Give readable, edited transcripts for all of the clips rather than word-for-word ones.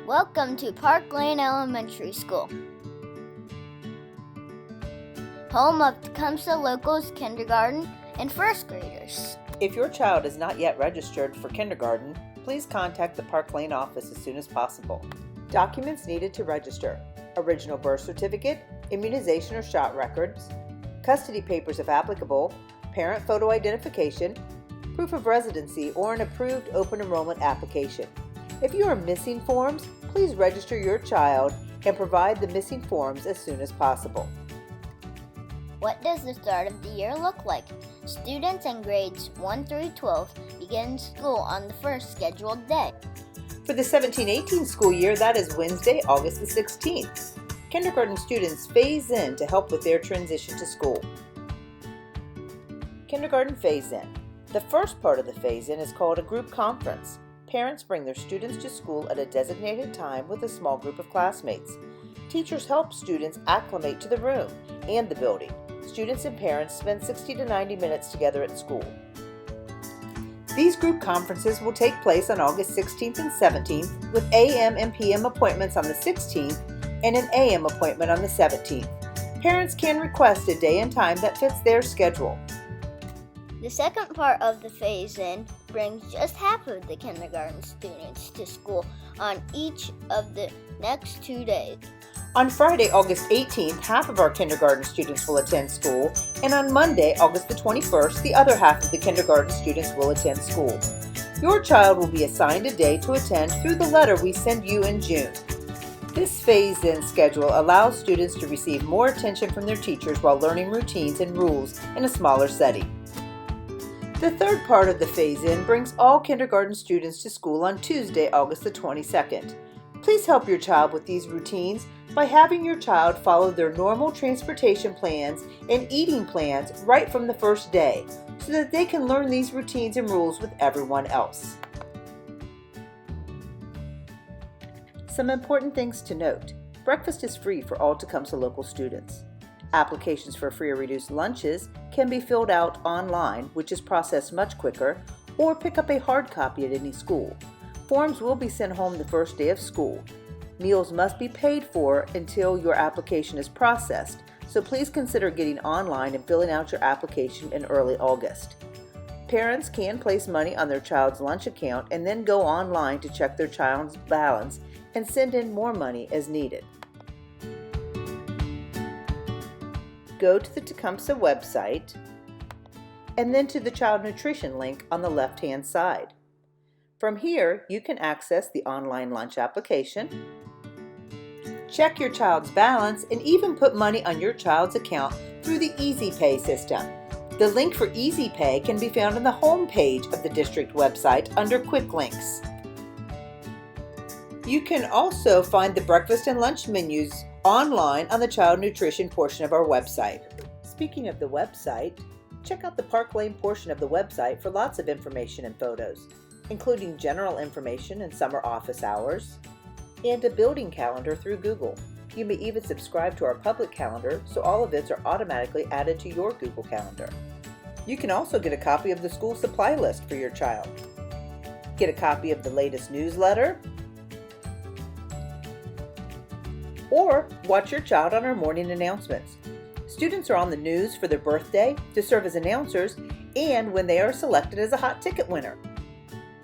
Welcome to Park Layne Elementary School, home of Tecumseh Locals kindergarten and first graders. If your child is not yet registered for kindergarten, please contact the Park Layne office as soon as possible. Documents needed to register: original birth certificate, immunization or shot records, custody papers if applicable, parent photo identification, proof of residency, or an approved open enrollment application. If you are missing forms, please register your child and provide the missing forms as soon as possible. What does the start of the year look like? Students in grades 1 through 12 begin school on the first scheduled day. For the 17-18 school year, that is Wednesday, August the 16th. Kindergarten students phase in to help with their transition to school. Kindergarten phase-in. The first part of the phase-in is called a group conference. Parents bring their students to school at a designated time with a small group of classmates. Teachers help students acclimate to the room and the building. Students and parents spend 60 to 90 minutes together at school. These group conferences will take place on August 16th and 17th, with AM and PM appointments on the 16th and an AM appointment on the 17th. Parents can request a day and time that fits their schedule. The second part of the phase-in brings just half of the kindergarten students to school on each of the next 2 days. On Friday, August 18th, half of our kindergarten students will attend school, and on Monday, August the 21st, the other half of the kindergarten students will attend school. Your child will be assigned a day to attend through the letter we send you in June. This phase-in schedule allows students to receive more attention from their teachers while learning routines and rules in a smaller setting. The third part of the phase-in brings all kindergarten students to school on Tuesday, August the 22nd. Please help your child with these routines by having your child follow their normal transportation plans and eating plans right from the first day, so that they can learn these routines and rules with everyone else. Some important things to note. Breakfast is free for all Tecumseh local students. Applications for free or reduced lunches can be filled out online, which is processed much quicker, or pick up a hard copy at any school. Forms will be sent home the first day of school. Meals must be paid for until your application is processed, so please consider getting online and filling out your application in early August. Parents can place money on their child's lunch account and then go online to check their child's balance and send in more money as needed. Go to the Tecumseh website and then to the Child Nutrition link on the left-hand side. From here, you can access the online lunch application, check your child's balance, and even put money on your child's account through the Easy Pay system. The link for Easy Pay can be found on the home page of the district website under Quick Links. You can also find the breakfast and lunch menus online on the Child Nutrition portion of our website. Speaking of the website, check out the Park Layne portion of the website for lots of information and photos, including general information and summer office hours, and a building calendar through Google. You may even subscribe to our public calendar so all events are automatically added to your Google Calendar. You can also get a copy of the school supply list for your child. Get a copy of the latest newsletter, or watch your child on our morning announcements. Students are on the news for their birthday, to serve as announcers, and when they are selected as a hot ticket winner.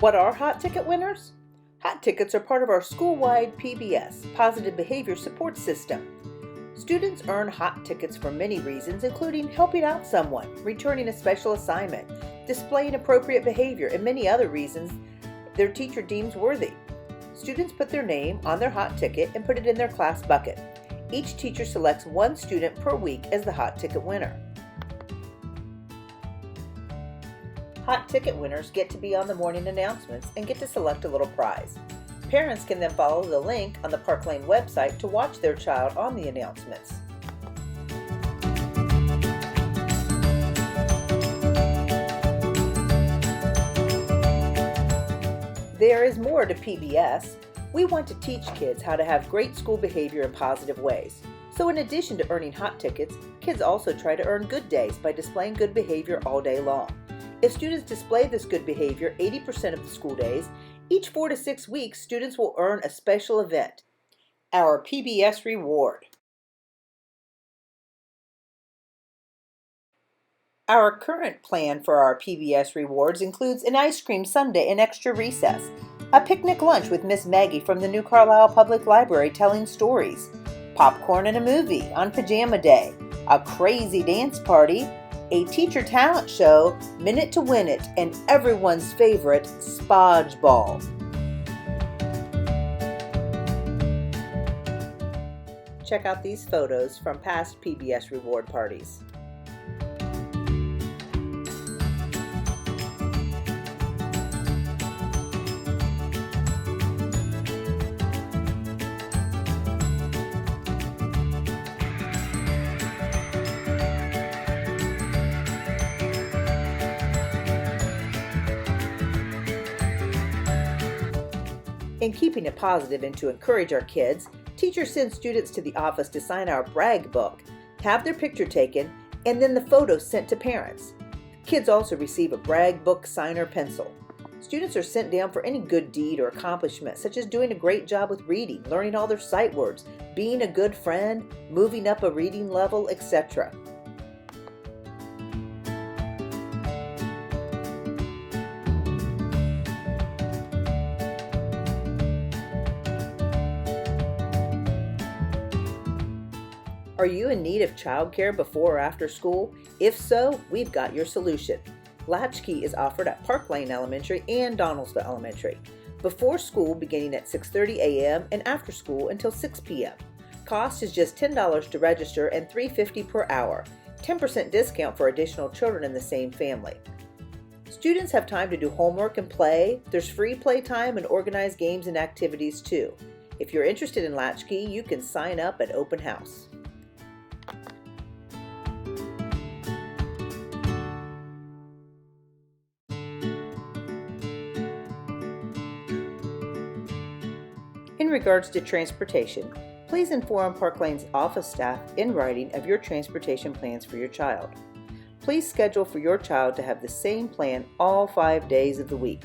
What are hot ticket winners? Hot tickets are part of our school-wide PBS, Positive Behavior Support System. Students earn hot tickets for many reasons, including helping out someone, returning a special assignment, displaying appropriate behavior, and many other reasons their teacher deems worthy. Students put their name on their hot ticket and put it in their class bucket. Each teacher selects one student per week as the hot ticket winner. Hot ticket winners get to be on the morning announcements and get to select a little prize. Parents can then follow the link on the Park Layne website to watch their child on the announcements. There is more to PBS. We want to teach kids how to have great school behavior in positive ways. So in addition to earning hot tickets, kids also try to earn good days by displaying good behavior all day long. If students display this good behavior 80% of the school days Each 4 to 6 weeks, students will earn a special event, our PBS reward. Our current plan for our PBS rewards includes an ice cream sundae and extra recess, a picnic lunch with Miss Maggie from the New Carlisle Public Library telling stories, popcorn and a movie on Pajama Day, a crazy dance party, a teacher talent show, Minute to Win It, and everyone's favorite, Spodge Ball. Check out these photos from past PBS reward parties. In keeping it positive and to encourage our kids, teachers send students to the office to sign our brag book, have their picture taken, and then the photos sent to parents. Kids also receive a brag book signer pencil. Students are sent down for any good deed or accomplishment, such as doing a great job with reading, learning all their sight words, being a good friend, moving up a reading level, etc. Are you in need of childcare before or after school? If so, we've got your solution. Latchkey is offered at Park Layne Elementary and Donaldsville Elementary. Before school beginning at 6:30 a.m. and after school until 6 p.m. Cost is just $10 to register and $3.50 per hour. 10% discount for additional children in the same family. Students have time to do homework and play. There's free playtime and organized games and activities too. If you're interested in Latchkey, you can sign up at Open House. In regards to transportation, please inform Park Layne's office staff in writing of your transportation plans for your child. Please schedule for your child to have the same plan all 5 days of the week.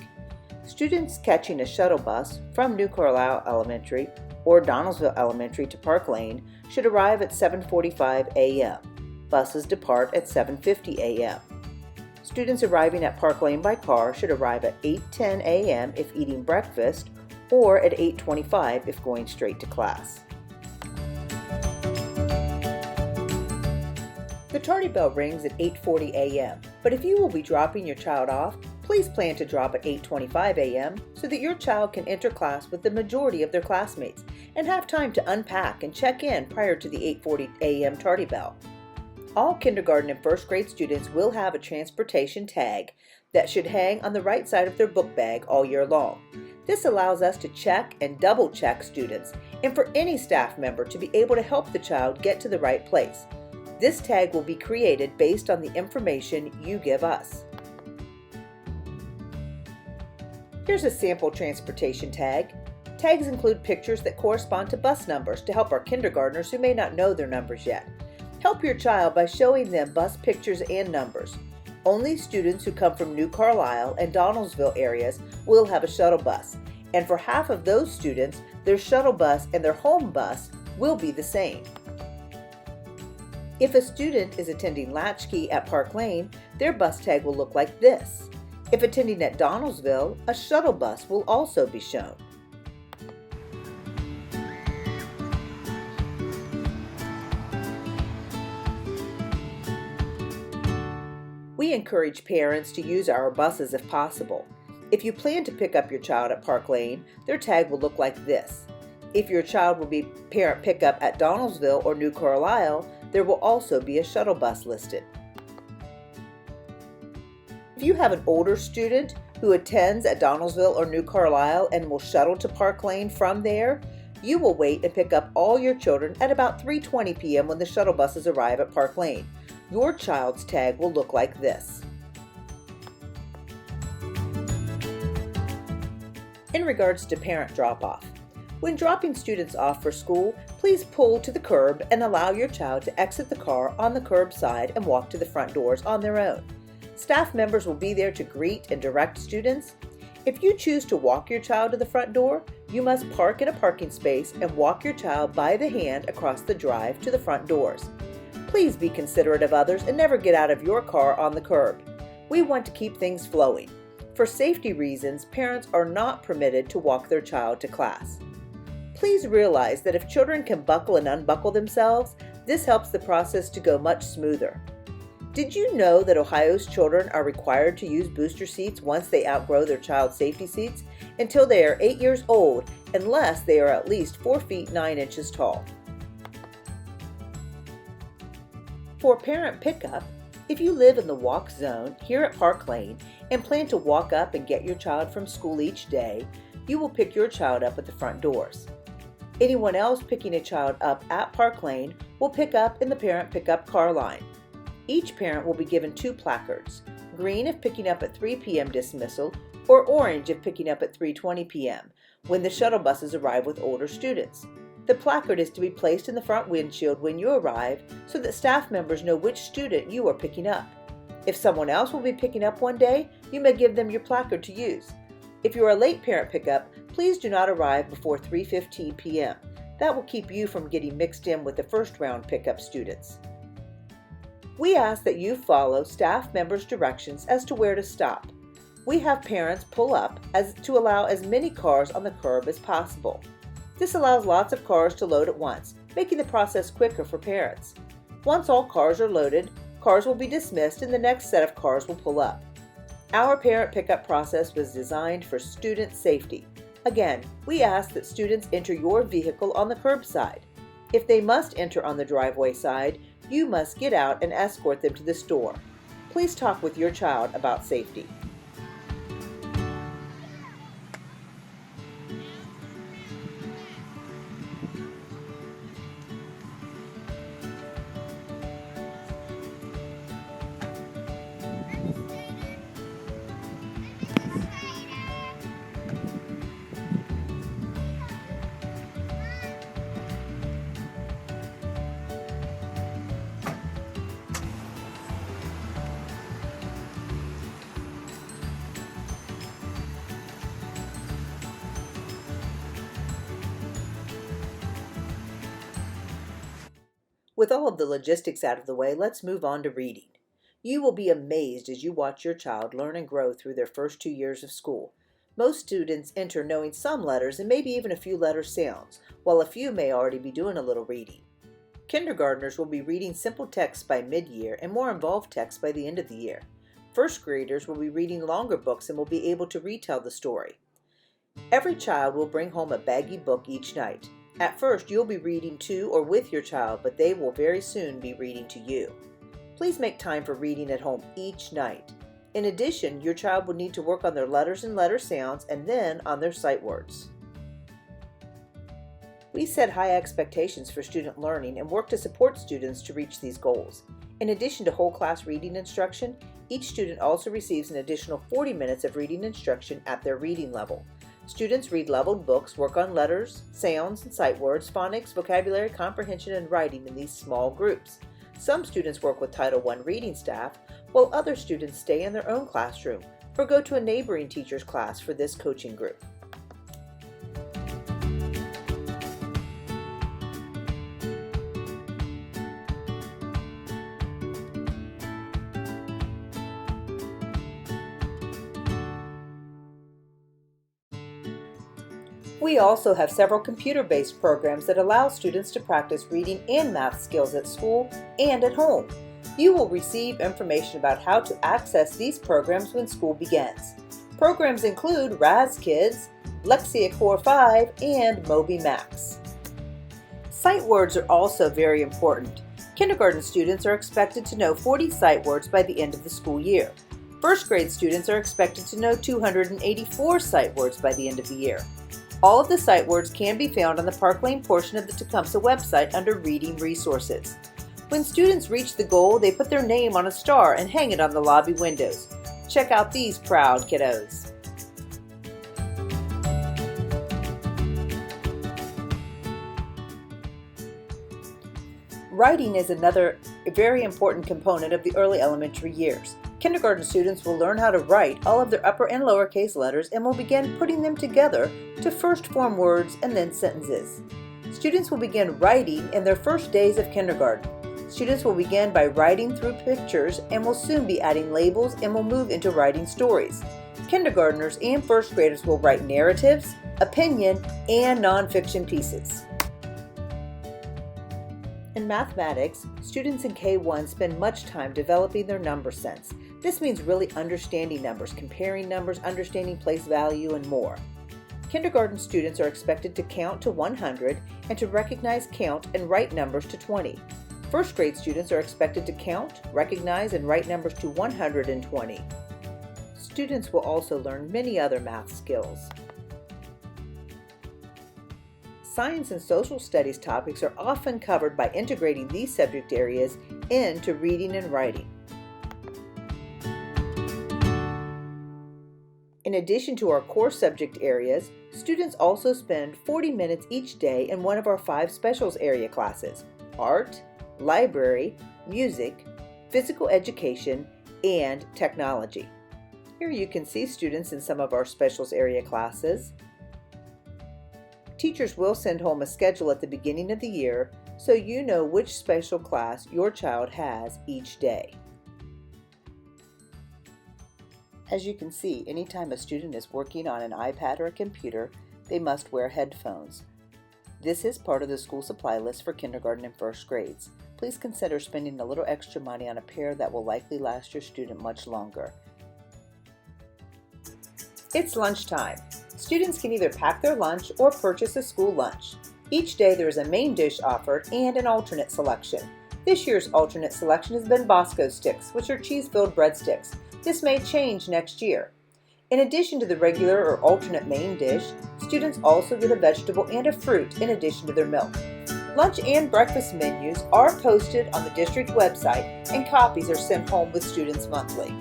Students catching a shuttle bus from New Carlisle Elementary or Donaldsville Elementary to Park Layne should arrive at 7:45 a.m. Buses depart at 7:50 a.m. Students arriving at Park Layne by car should arrive at 8:10 a.m. if eating breakfast, or at 8:25 if going straight to class. The tardy bell rings at 8:40 a.m., but if you will be dropping your child off, please plan to drop at 8:25 a.m. so that your child can enter class with the majority of their classmates and have time to unpack and check in prior to the 8:40 a.m. tardy bell. All kindergarten and first grade students will have a transportation tag that should hang on the right side of their book bag all year long. This allows us to check and double check students and for any staff member to be able to help the child get to the right place. This tag will be created based on the information you give us. Here's a sample transportation tag. Tags include pictures that correspond to bus numbers to help our kindergartners who may not know their numbers yet. Help your child by showing them bus pictures and numbers. Only students who come from New Carlisle and Donaldsville areas will have a shuttle bus, and for half of those students, their shuttle bus and their home bus will be the same. If a student is attending Latchkey at Park Layne, their bus tag will look like this. If attending at Donaldsville, a shuttle bus will also be shown. We encourage parents to use our buses if possible. If you plan to pick up your child at Park Layne, their tag will look like this. If your child will be parent pickup at Donaldsville or New Carlisle, there will also be a shuttle bus listed. If you have an older student who attends at Donaldsville or New Carlisle and will shuttle to Park Layne from there, you will wait and pick up all your children at about 3:20 p.m. when the shuttle buses arrive at Park Layne. Your child's tag will look like this. In regards to parent drop-off, when dropping students off for school, please pull to the curb and allow your child to exit the car on the curb side and walk to the front doors on their own. Staff members will be there to greet and direct students. If you choose to walk your child to the front door, you must park in a parking space and walk your child by the hand across the drive to the front doors. Please be considerate of others and never get out of your car on the curb. We want to keep things flowing. For safety reasons, parents are not permitted to walk their child to class. Please realize that if children can buckle and unbuckle themselves, this helps the process to go much smoother. Did you know that Ohio's children are required to use booster seats once they outgrow their child safety seats until they are 8 years old, unless they are at least 4 feet 9 inches tall? For parent pickup, if you live in the walk zone here at Park Layne and plan to walk up and get your child from school each day, you will pick your child up at the front doors. Anyone else picking a child up at Park Layne will pick up in the parent pickup car line. Each parent will be given 2 placards, green if picking up at 3 p.m. dismissal or orange if picking up at 3:20 p.m. when the shuttle buses arrive with older students. The placard is to be placed in the front windshield when you arrive so that staff members know which student you are picking up. If someone else will be picking up one day, you may give them your placard to use. If you are a late parent pickup, please do not arrive before 3:15 p.m. That will keep you from getting mixed in with the first round pickup students. We ask that you follow staff members' directions as to where to stop. We have parents pull up to allow as many cars on the curb as possible. This allows lots of cars to load at once, making the process quicker for parents. Once all cars are loaded, cars will be dismissed and the next set of cars will pull up. Our parent pickup process was designed for student safety. Again, we ask that students enter your vehicle on the curbside. If they must enter on the driveway side, you must get out and escort them to the store. Please talk with your child about safety. With all of the logistics out of the way, let's move on to reading. You will be amazed as you watch your child learn and grow through their first 2 years of school. Most students enter knowing some letters and maybe even a few letter sounds, while a few may already be doing a little reading. Kindergartners will be reading simple texts by mid-year and more involved texts by the end of the year. First graders will be reading longer books and will be able to retell the story. Every child will bring home a baggy book each night. At first, you'll be reading to or with your child, but they will very soon be reading to you. Please make time for reading at home each night. In addition, your child will need to work on their letters and letter sounds and then on their sight words. We set high expectations for student learning and work to support students to reach these goals. In addition to whole class reading instruction, each student also receives an additional 40 minutes of reading instruction at their reading level. Students read leveled books, work on letters, sounds, and sight words, phonics, vocabulary, comprehension, and writing in these small groups. Some students work with Title I reading staff, while other students stay in their own classroom or go to a neighboring teacher's class for this coaching group. We also have several computer-based programs that allow students to practice reading and math skills at school and at home. You will receive information about how to access these programs when school begins. Programs include Raz Kids, Lexia Core 5, and Moby Max. Sight words are also very important. Kindergarten students are expected to know 40 sight words by the end of the school year. First grade students are expected to know 284 sight words by the end of the year. All of the sight words can be found on the Park Layne portion of the Tecumseh website under Reading Resources. When students reach the goal, they put their name on a star and hang it on the lobby windows. Check out these proud kiddos. Writing is another very important component of the early elementary years. Kindergarten students will learn how to write all of their upper and lowercase letters and will begin putting them together to first form words and then sentences. Students will begin writing in their first days of kindergarten. Students will begin by writing through pictures and will soon be adding labels and will move into writing stories. Kindergartners and first graders will write narratives, opinion, and nonfiction pieces. In mathematics, students in K-1 spend much time developing their number sense. This means really understanding numbers, comparing numbers, understanding place value, and more. Kindergarten students are expected to count to 100 and to recognize, count, and write numbers to 20. First grade students are expected to count, recognize, and write numbers to 120. Students will also learn many other math skills. Science and social studies topics are often covered by integrating these subject areas into reading and writing. In addition to our core subject areas, students also spend 40 minutes each day in one of our 5 specials area classes: art, library, music, physical education, and technology. Here you can see students in some of our specials area classes. Teachers will send home a schedule at the beginning of the year so you know which special class your child has each day. As you can see, anytime a student is working on an iPad or a computer, they must wear headphones. This is part of the school supply list for kindergarten and first grades. Please consider spending a little extra money on a pair that will likely last your student much longer. It's lunchtime. Students can either pack their lunch or purchase a school lunch. Each day there is a main dish offered and an alternate selection. This year's alternate selection has been Bosco sticks, which are cheese-filled breadsticks. This may change next year. In addition to the regular or alternate main dish, students also get a vegetable and a fruit in addition to their milk. Lunch and breakfast menus are posted on the district website and copies are sent home with students monthly.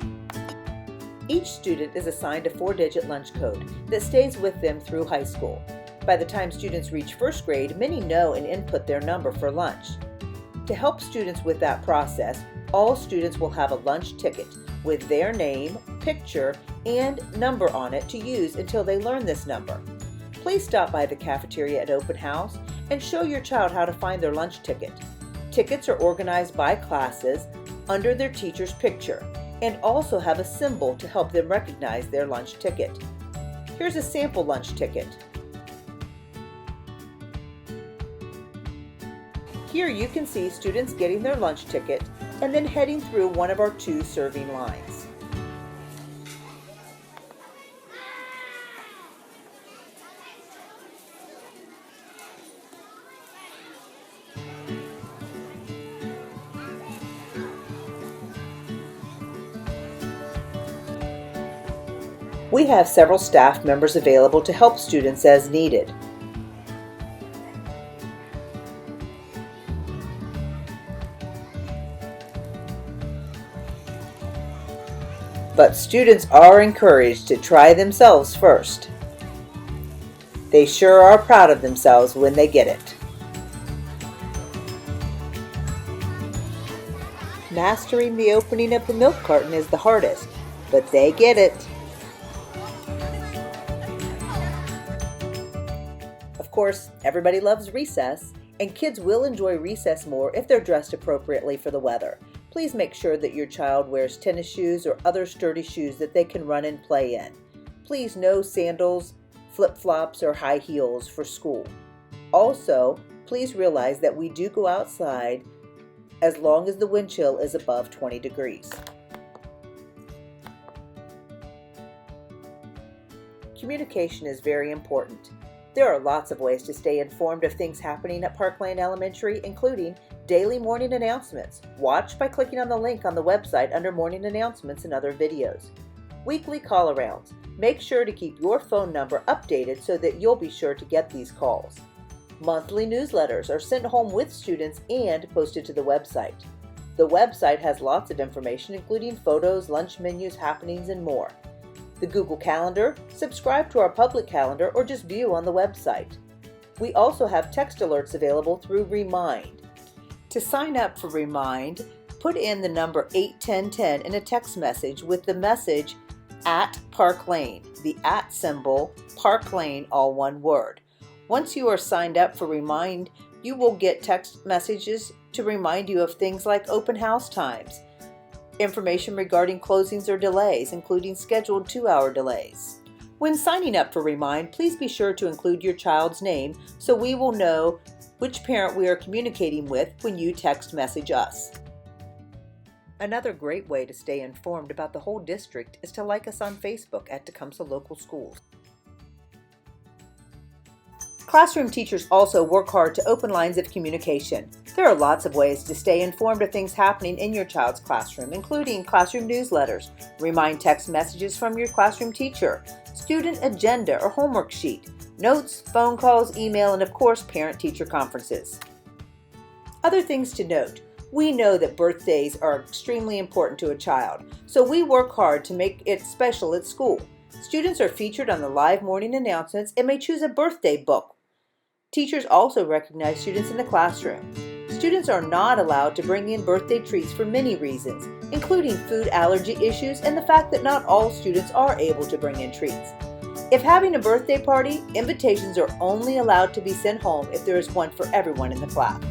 Each student is assigned a 4-digit lunch code that stays with them through high school. By the time students reach first grade, many know and input their number for lunch. To help students with that process, all students will have a lunch ticket with their name, picture, and number on it to use until they learn this number. Please stop by the cafeteria at open house and show your child how to find their lunch ticket. Tickets are organized by classes under their teacher's picture and also have a symbol to help them recognize their lunch ticket. Here's a sample lunch ticket. Here you can see students getting their lunch ticket and then heading through one of our 2 serving lines. We have several staff members available to help students as needed. But students are encouraged to try themselves first. They sure are proud of themselves when they get it. Mastering the opening of the milk carton is the hardest, but they get it. Of course, everybody loves recess, and kids will enjoy recess more if they're dressed appropriately for the weather. Please make sure that your child wears tennis shoes or other sturdy shoes that they can run and play in. Please no sandals, flip-flops, or high heels for school. Also, please realize that we do go outside as long as the wind chill is above 20 degrees. Communication is very important. There are lots of ways to stay informed of things happening at Park Lane Elementary, including daily morning announcements. Watch by clicking on the link on the website under morning announcements and other videos. Weekly call-arounds. Make sure to keep your phone number updated so that you'll be sure to get these calls. Monthly newsletters are sent home with students and posted to the website. The website has lots of information, including photos, lunch menus, happenings, and more. The Google Calendar, subscribe to our public calendar, or just view on the website. We also have text alerts available through Remind. To sign up for Remind, put in the number 81010 in a text message with the message @Park Layne, the @ symbol, Park Layne, all one word. Once you are signed up for Remind, you will get text messages to remind you of things like open house times, information regarding closings or delays, including scheduled 2-hour delays. When signing up for Remind, please be sure to include your child's name so we will know which parent we are communicating with when you text message us. Another great way to stay informed about the whole district is to like us on Facebook at Tecumseh Local Schools. Classroom teachers also work hard to open lines of communication. There are lots of ways to stay informed of things happening in your child's classroom, including classroom newsletters, Remind text messages from your classroom teacher, student agenda or homework sheet, notes, phone calls, email, and of course, parent-teacher conferences. Other things to note. We know that birthdays are extremely important to a child, so we work hard to make it special at school. Students are featured on the live morning announcements and may choose a birthday book. Teachers also recognize students in the classroom. Students are not allowed to bring in birthday treats for many reasons, including food allergy issues and the fact that not all students are able to bring in treats. If having a birthday party, invitations are only allowed to be sent home if there is one for everyone in the class.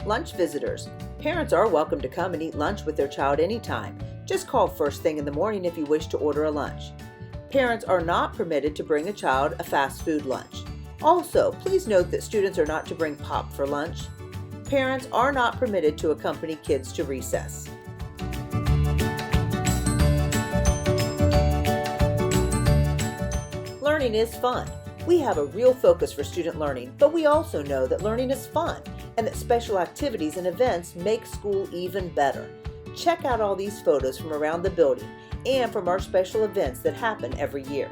Lunch visitors. Parents are welcome to come and eat lunch with their child anytime. Just call first thing in the morning if you wish to order a lunch. Parents are not permitted to bring a child a fast food lunch. Also, please note that students are not to bring pop for lunch. Parents are not permitted to accompany kids to recess. Learning is fun. We have a real focus for student learning, but we also know that learning is fun and that special activities and events make school even better. Check out all these photos from around the building and from our special events that happen every year.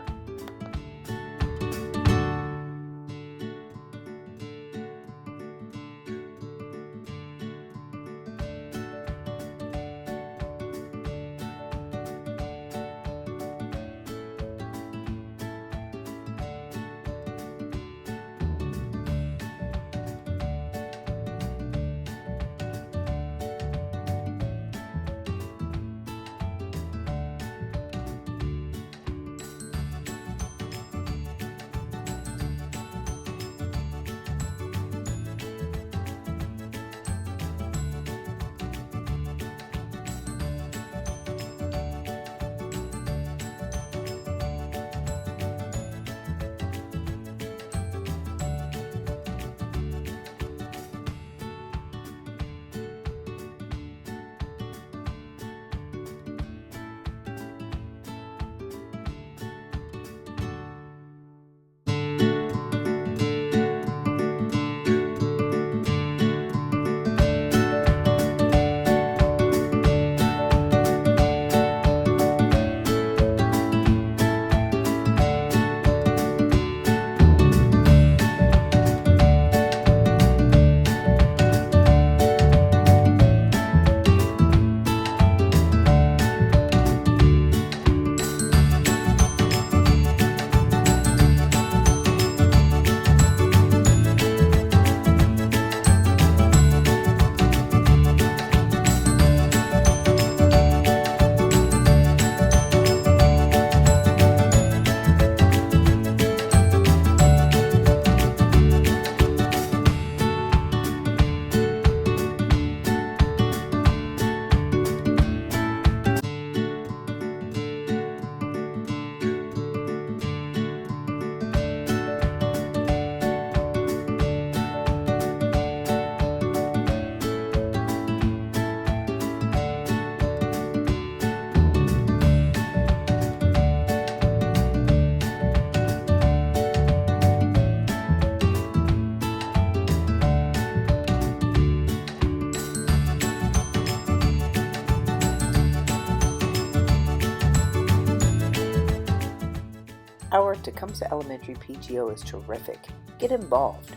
Our Tecumseh Elementary PTO is terrific. Get involved.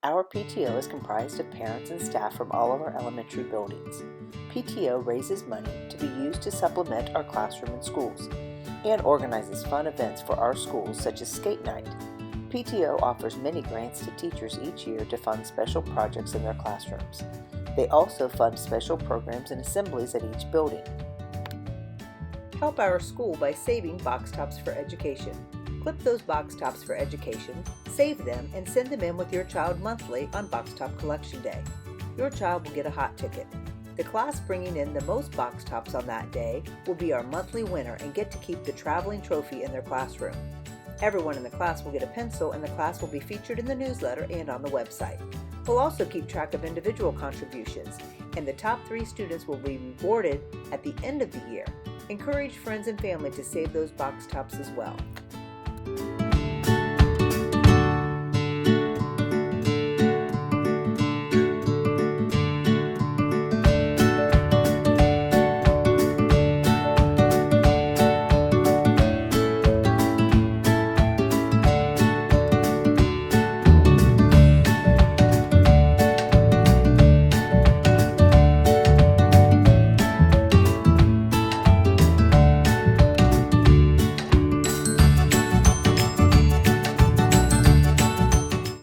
Our PTO is comprised of parents and staff from all of our elementary buildings. PTO raises money to be used to supplement our classroom and schools and organizes fun events for our schools such as skate night. PTO offers many grants to teachers each year to fund special projects in their classrooms. They also fund special programs and assemblies at each building. Help our school by saving box tops for education. Clip those box tops for education, save them, and send them in with your child monthly on Box Top Collection Day. Your child will get a hot ticket. The class bringing in the most box tops on that day will be our monthly winner and get to keep the traveling trophy in their classroom. Everyone in the class will get a pencil, and the class will be featured in the newsletter and on the website. We'll also keep track of individual contributions, and the top 3 students will be rewarded at the end of the year. Encourage friends and family to save those box tops as well.